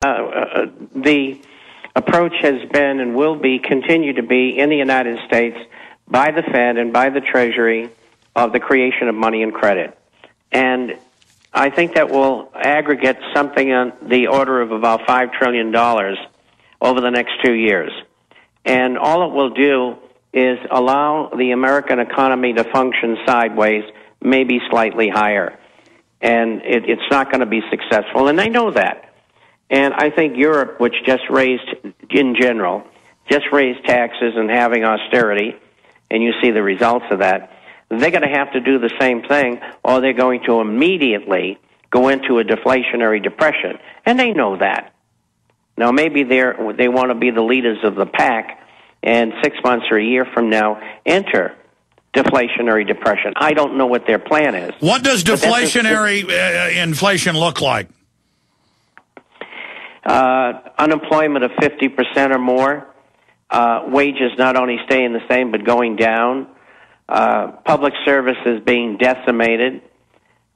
The approach has been and will be, continue to be in the United States by the Fed and by the Treasury of the creation of money and credit. And I think that will aggregate something on the order of about $5 trillion over the next 2 years. And all it will do is allow the American economy to function sideways, maybe slightly higher. And it's not going to be successful, and they know that. And I think Europe, which just raised, in general, just raised taxes and having austerity, and you see the results of that, they're going to have to do the same thing, or they're going to immediately go into a deflationary depression. And they know that. Now, maybe they want to be the leaders of the pack, and 6 months or a year from now, enter deflationary depression. I don't know what their plan is. What does deflationary inflation look like? Unemployment of 50% or more, wages not only staying the same but going down, public services being decimated,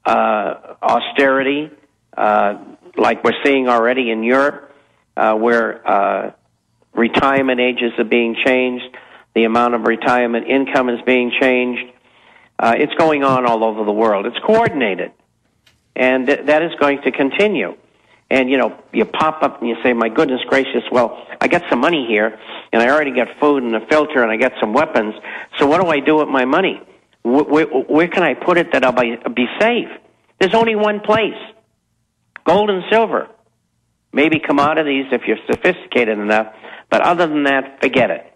austerity, like we're seeing already in Europe, where retirement ages are being changed, the amount of retirement income is being changed. It's going on all over the world. It's coordinated, and that is going to continue. And, you know, you pop up and you say, my goodness gracious, well, I got some money here, and I already got food and a filter, and I got some weapons, so what do I do with my money? Where can I put it that I'll be safe? There's only one place, gold and silver. Maybe commodities if you're sophisticated enough, but other than that, forget it.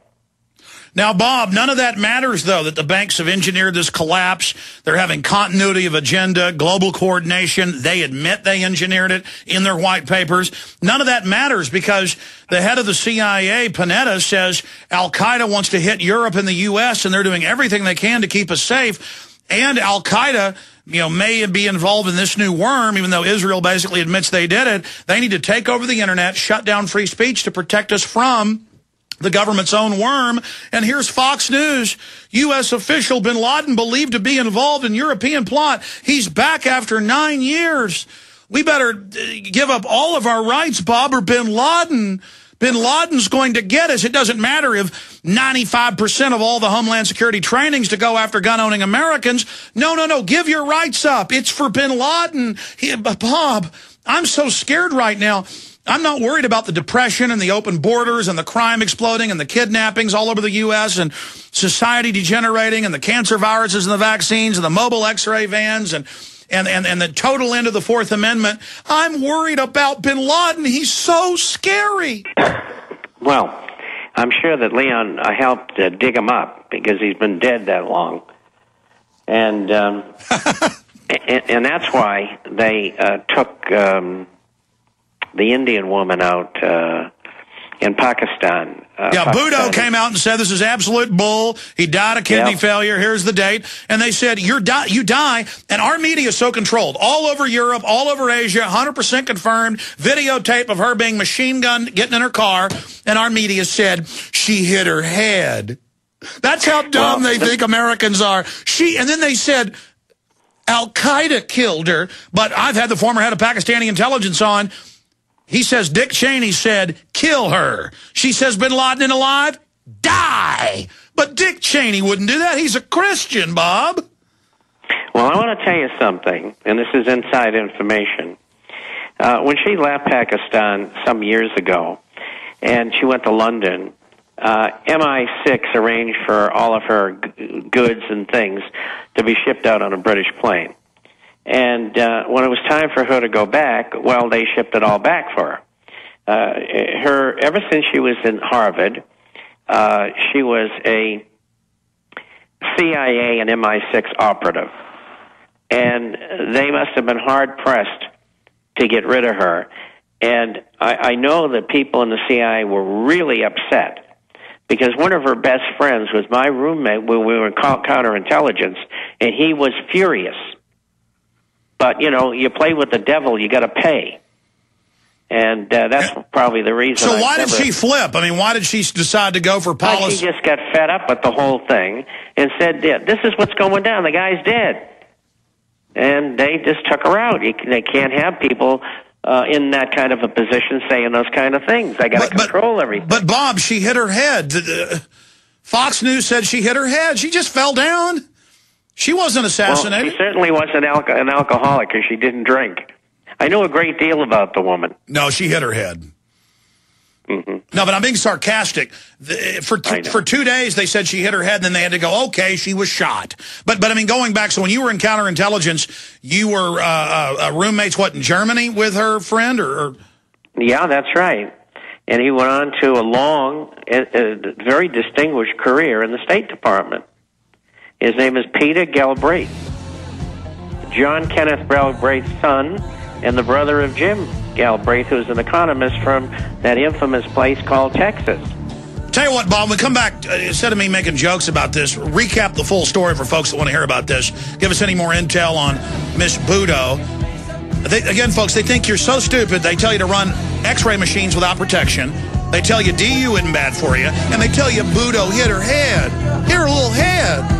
Now, Bob, none of that matters, though, that the banks have engineered this collapse. They're having continuity of agenda, global coordination. They admit they engineered it in their white papers. None of that matters because the head of the CIA, Panetta, says Al-Qaeda wants to hit Europe and the U.S., and they're doing everything they can to keep us safe. And Al-Qaeda, you know, may be involved in this new worm, even though Israel basically admits they did it. They need to take over the Internet, shut down free speech to protect us from the government's own worm. And here's Fox News. U.S. official bin Laden believed to be involved in European plot. He's back after 9 years. We better give up all of our rights, Bob, or bin Laden's going to get us. It doesn't matter if 95% of all the Homeland Security training's to go after gun-owning Americans. No. Give your rights up. It's for bin Laden. Bob, I'm so scared right now. I'm not worried about the depression and the open borders and the crime exploding and the kidnappings all over the U.S. and society degenerating and the cancer viruses and the vaccines and the mobile X-ray vans and the total end of the Fourth Amendment. I'm worried about bin Laden. He's so scary. Well, I'm sure that Leon helped dig him up because he's been dead that long. And and that's why they took the Indian woman out in Pakistan. Bhutto came out and said this is absolute bull. He died of kidney failure. Here's the date. And they said, you die. And our media is so controlled. All over Europe, all over Asia, 100% confirmed. Videotape of her being machine gunned, getting in her car. And our media said, she hit her head. That's how dumb they think Americans are. And then they said, Al-Qaeda killed her. But I've had the former head of Pakistani intelligence on. He says Dick Cheney said, kill her. She says bin Laden alive? Die. But Dick Cheney wouldn't do that. He's a Christian, Bob. Well, I want to tell you something, and this is inside information. When she left Pakistan some years ago, and she went to London, MI6 arranged for all of her goods and things to be shipped out on a British plane. And when it was time for her to go back, well, they shipped it all back for her. Ever since she was in Harvard, she was a CIA and MI6 operative. And they must have been hard-pressed to get rid of her. And I know that people in the CIA were really upset because one of her best friends was my roommate when we were in counterintelligence, and he was furious. But, you know, you play with the devil, you got to pay. And that's probably the reason. So why did she flip? I mean, why did she decide to go for policy? She just got fed up with the whole thing and said, this is what's going down. The guy's dead. And they just took her out. They can't have people in that kind of a position saying those kind of things. They got to control everything. But, Bob, she hit her head. Fox News said she hit her head. She just fell down. She wasn't assassinated. Well, she certainly wasn't an alcoholic because she didn't drink. I know a great deal about the woman. No, she hit her head. Mm-hmm. No, but I'm being sarcastic. For 2 days, they said she hit her head, and then they had to go, okay, she was shot. But I mean, going back, so when you were in counterintelligence, you were roommates, in Germany with her friend? or? Yeah, that's right. And he went on to a long, very distinguished career in the State Department. His name is Peter Galbraith. John Kenneth Galbraith's son and the brother of Jim Galbraith, who's an economist from that infamous place called Texas. Tell you what, Bob, when we come back, instead of me making jokes about this, recap the full story for folks that want to hear about this. Give us any more intel on Miss Budo. Again, folks, they think you're so stupid, they tell you to run x-ray machines without protection. They tell you DU isn't bad for you. And they tell you Budo hit her head. Hit her little head.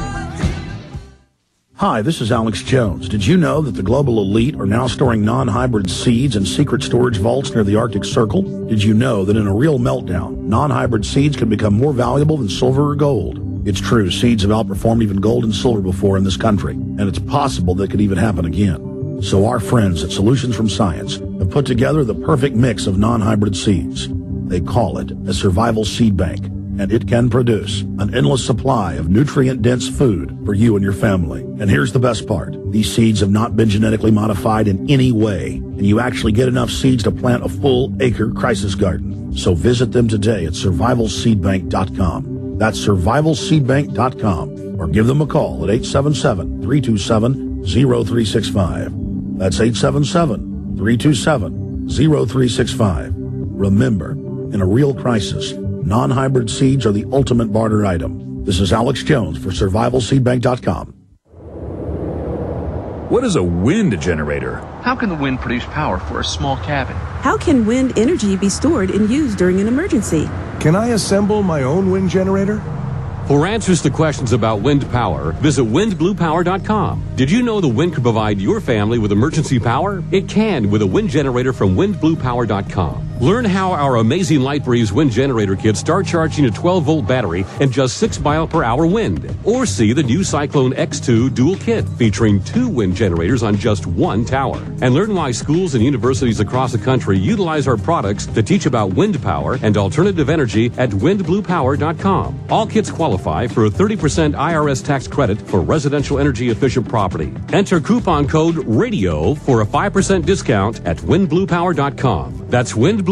Hi, this is Alex Jones. Did you know that the global elite are now storing non-hybrid seeds in secret storage vaults near the Arctic Circle? Did you know that in a real meltdown, non-hybrid seeds can become more valuable than silver or gold? It's true, seeds have outperformed even gold and silver before in this country, and it's possible that could even happen again. So our friends at Solutions from Science have put together the perfect mix of non-hybrid seeds. They call it a survival seed bank, and it can produce an endless supply of nutrient-dense food for you and your family. And here's the best part. These seeds have not been genetically modified in any way, and you actually get enough seeds to plant a full-acre crisis garden. So visit them today at survivalseedbank.com. That's survivalseedbank.com, or give them a call at 877-327-0365. That's 877-327-0365. Remember, in a real crisis, non-hybrid seeds are the ultimate barter item. This is Alex Jones for survivalseedbank.com. What is a wind generator? How can the wind produce power for a small cabin? How can wind energy be stored and used during an emergency? Can I assemble my own wind generator? For answers to questions about wind power, visit windbluepower.com. Did you know the wind could provide your family with emergency power? It can with a wind generator from windbluepower.com. Learn how our amazing LightBreeze wind generator kits start charging a 12-volt battery and just 6 mile per hour wind. Or see the new Cyclone X2 dual kit featuring 2 wind generators on just 1 tower. And learn why schools and universities across the country utilize our products to teach about wind power and alternative energy at windbluepower.com. All kits qualify for a 30% IRS tax credit for residential energy efficient property. Enter coupon code RADIO for a 5% discount at windbluepower.com. That's windbluepower.com,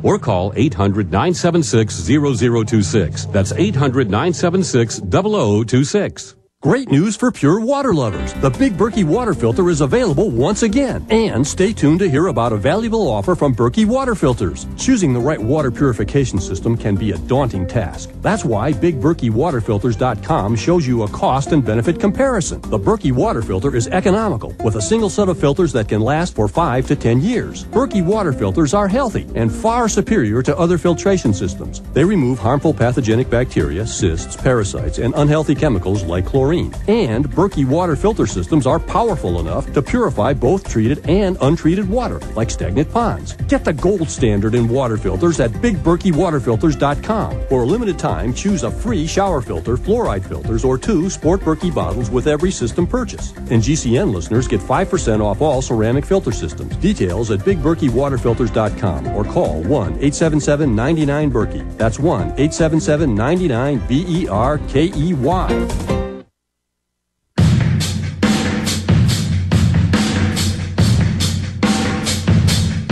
or call 800-976-0026. That's 800-976-0026. Great news for pure water lovers. The Big Berkey water filter is available once again. And stay tuned to hear about a valuable offer from Berkey Water Filters. Choosing the right water purification system can be a daunting task. That's why BigBerkeyWaterFilters.com shows you a cost and benefit comparison. The Berkey water filter is economical, with a single set of filters that can last for 5 to 10 years. Berkey water filters are healthy and far superior to other filtration systems. They remove harmful pathogenic bacteria, cysts, parasites, and unhealthy chemicals like chlorine. And Berkey water filter systems are powerful enough to purify both treated and untreated water, like stagnant ponds. Get the gold standard in water filters at BigBerkeyWaterFilters.com. For a limited time, choose a free shower filter, fluoride filters, or 2 Sport Berkey bottles with every system purchase. And GCN listeners get 5% off all ceramic filter systems. Details at BigBerkeyWaterFilters.com or call 1-877-99-BERKEY. That's 1-877-99-BERKEY.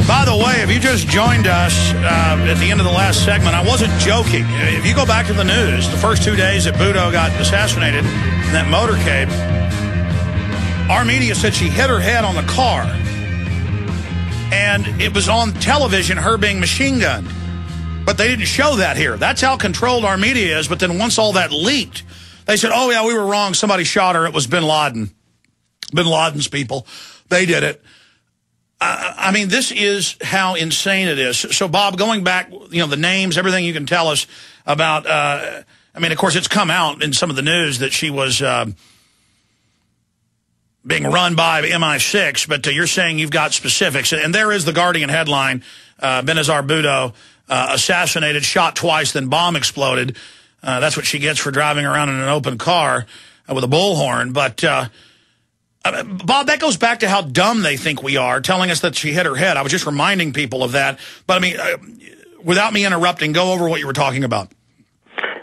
By the way, if you just joined us at the end of the last segment, I wasn't joking. If you go back to the news, the first 2 days that Budo got assassinated in that motorcade, our media said she hit her head on the car. And it was on television, her being machine gunned. But they didn't show that here. That's how controlled our media is. But then once all that leaked, they said, oh, yeah, we were wrong. Somebody shot her. It was bin Laden. Bin Laden's people. They did it. I mean, this is how insane it is. So, Bob, going back, the names, everything you can tell us about, of course, it's come out in some of the news that she was being run by MI6, but you're saying you've got specifics. And there is the Guardian headline, Benazir Bhutto assassinated, shot twice, then bomb exploded. That's what she gets for driving around in an open car with a bullhorn. But, Bob, that goes back to how dumb they think we are, telling us that she hit her head. I was just reminding people of that. But, I mean, without me interrupting, go over what you were talking about.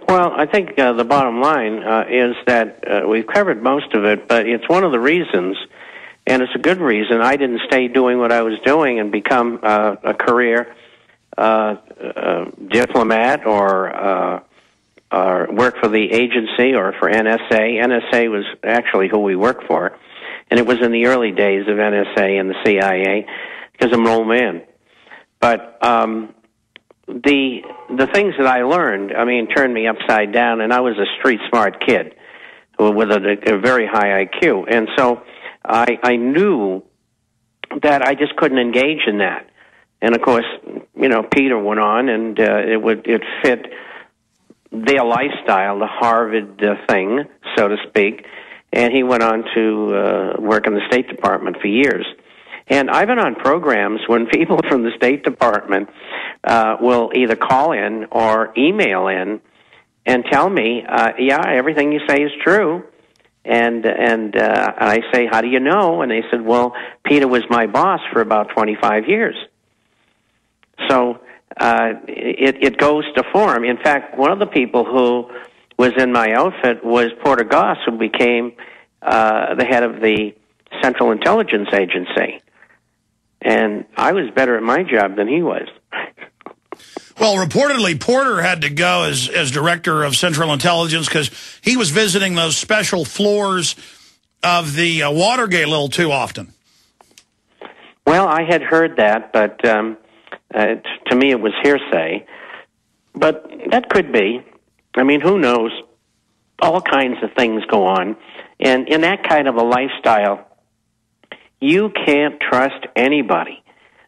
Well, I think the bottom line is that we've covered most of it, but it's one of the reasons, and it's a good reason, I didn't stay doing what I was doing and become a career diplomat or work for the agency or for NSA. NSA was actually who we worked for, and it was in the early days of NSA and the CIA because I'm an old man. But the things that I learned, I mean, turned me upside down, and I was a street smart kid with a very high IQ. And so I knew that I just couldn't engage in that. And of course, you know, Peter went on, and it fit their lifestyle, the Harvard thing, so to speak. And he went on to work in the State Department for years. And I've been on programs when people from the State Department will either call in or email in and tell me, yeah, everything you say is true. And I say, how do you know? And they said, well, Peter was my boss for about 25 years. So it goes to form. In fact, one of the people who was in my outfit was Porter Goss, who became the head of the Central Intelligence Agency. And I was better at my job than he was. Well, reportedly, Porter had to go as director of Central Intelligence because he was visiting those special floors of the Watergate a little too often. Well, I had heard that, but to me it was hearsay. But that could be. I mean, who knows? All kinds of things go on. And in that kind of a lifestyle, you can't trust anybody.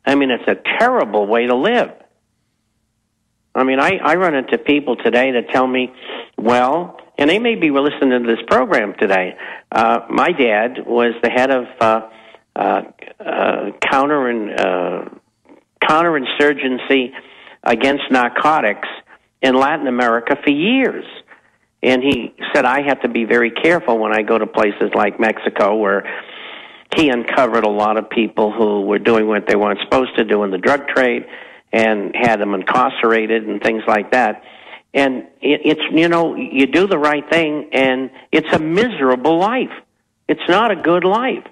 I mean, it's a terrible way to live. I mean, I run into people today that tell me, well, and they may be listening to this program today. My dad was the head of counterinsurgency against narcotics in Latin America for years. And he said, I have to be very careful when I go to places like Mexico, where he uncovered a lot of people who were doing what they weren't supposed to do in the drug trade and had them incarcerated and things like that. And it's, you know, you do the right thing, and it's a miserable life. It's not a good life.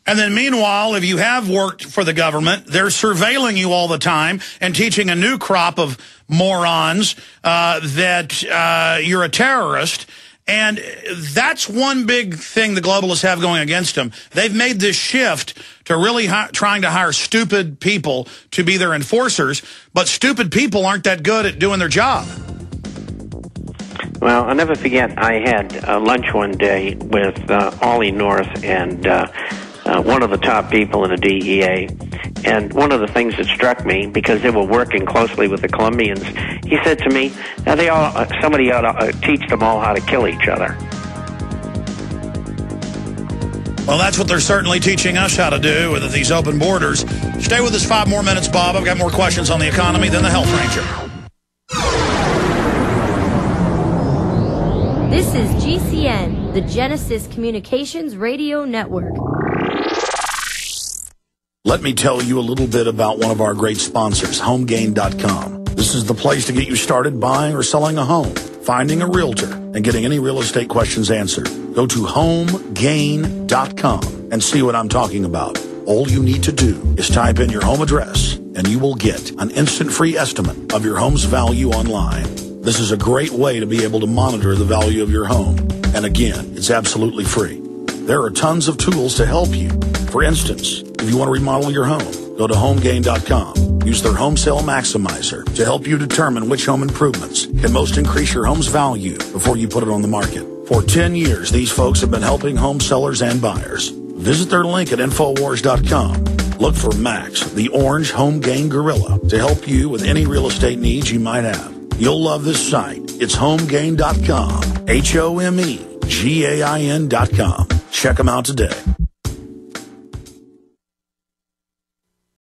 And then meanwhile, if you have worked for the government, they're surveilling you all the time and teaching a new crop of morons that you're a terrorist. And that's one big thing the globalists have going against them. They've made this shift to really trying to hire stupid people to be their enforcers, but stupid people aren't that good at doing their job. Well, I'll never forget, I had lunch one day with Ollie North and one of the top people in the DEA. And one of the things that struck me, because they were working closely with the Colombians, he said to me, now somebody ought to teach them all how to kill each other. Well, that's what they're certainly teaching us how to do with these open borders. Stay with us 5 more minutes, Bob. I've got more questions on the economy than the Health Ranger. This is GCN, the Genesis Communications Radio Network. Let me tell you a little bit about one of our great sponsors, HomeGain.com. This is the place to get you started buying or selling a home, finding a realtor, and getting any real estate questions answered. Go to HomeGain.com and see what I'm talking about. All you need to do is type in your home address, and you will get an instant free estimate of your home's value online. This is a great way to be able to monitor the value of your home. And again, it's absolutely free. There are tons of tools to help you. For instance, if you want to remodel your home, go to HomeGain.com. Use their Home Sale Maximizer to help you determine which home improvements can most increase your home's value before you put it on the market. For 10 years, these folks have been helping home sellers and buyers. Visit their link at Infowars.com. Look for Max, the orange Home Gain Gorilla, to help you with any real estate needs you might have. You'll love this site. It's HomeGain.com. HomeGain.com. Check them out today.